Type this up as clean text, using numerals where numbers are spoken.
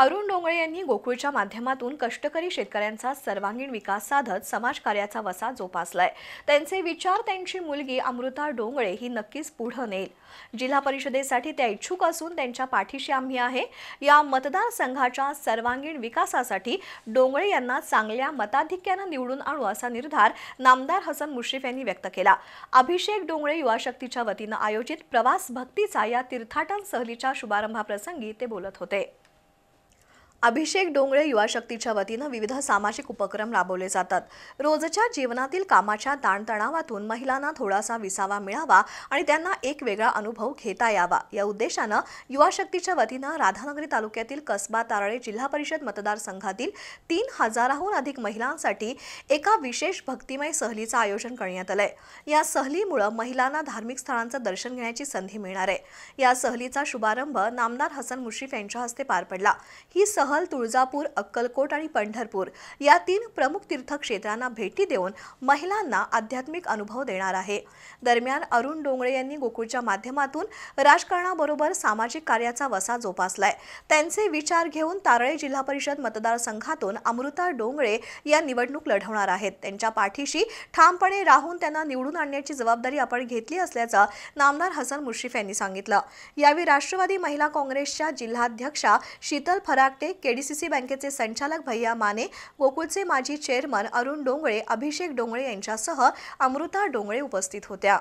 अरुण डोंगळे यांनी गोकुळच्या माध्यमातून कष्टकरी शेतकऱ्यांचा सर्वांगीण विकास साधत समाजकार्याचा वसा जोपासलाय। त्यांचे विचार त्यांची मुलगी अमृता डोंगळे ही नक्कीच पुढे नेईल। जिल्हा परिषदेसाठी त्या इच्छुक असून त्यांच्या पाठीशी आम्ही आहे। या मतदारसंघाच्या सर्वांगीण विकासासाठी डोंगळे यांना चांगल्या मताधिक्याने निवडून आणू असा निर्धार नामदार हसन मुश्रीफ यांनी व्यक्त केला। अभिषेक डोंगळे युवा शक्तीच्या वतीने आयोजित प्रवास भक्तीचा या तीर्थाटन सहलीच्या शुभारंभाप्रसंगी ते बोलत होते। अभिषेक डोंगळे युवा शक्तीच्या वतीने विविध सामाजिक उपक्रम राबवले जातात। रोजच्या जीवनातील कामाच्या ताणतणावातून महिलांना थोडासा विसावा मिळावा आणि त्यांना एक वेगळा अनुभव घेता यावा या उद्देशाने युवा शक्तीच्या वतीने राधानगरी तालुक्यातील कसबा तारळे जिल्हा परिषद मतदारसंघातील 3000हून अधिक महिलांसाठी एका विशेष भक्तिमय सहलीचे आयोजन करण्यात आले। या सहलीमुळे महिलांना धार्मिक स्थळांचे दर्शन घेण्याची संधी मिळणार आहे। या सहलीचा शुभारंभ नामदार हसन मुश्रीफ यांच्या हस्ते पार पडला। ही सहल तुळजापूर, अक्कलकोट आणि पंढरपूर या 3 प्रमुख तीर्थक्षेत्रांना भेटी देऊन महिलांना आध्यात्मिक अनुभव देणार आहे। दरम्यान अरुण डोंगळे यांनी गोकुळच्या माध्यमातून राजकारणाबरोबर सामाजिक कार्याचा वसा जोपासलाय। त्यांचे विचार घेऊन तारळे जिल्हा परिषद मतदारसंघातून अमृता डोंगळे या निवडणूक लढवणार आहेत। त्यांच्या पाठीशी ठामपणे राहून त्यांना निवडून आणण्याची जबाबदारी आपण घेतली असल्याचं नामदार हसन मुश्रीफ यांनी सांगितलं। यावेळी राष्ट्रवादी महिला काँग्रेसच्या जिल्हाध्यक्षा शीतल फराकटे, केडीसीसी बँकेचे संचालक भैया माने, गोकुळचे माजी चेअरमन अरुण डोंगळे, अभिषेक डोंगळे यांच्यासह अमृता डोंगळे उपस्थित होत्या।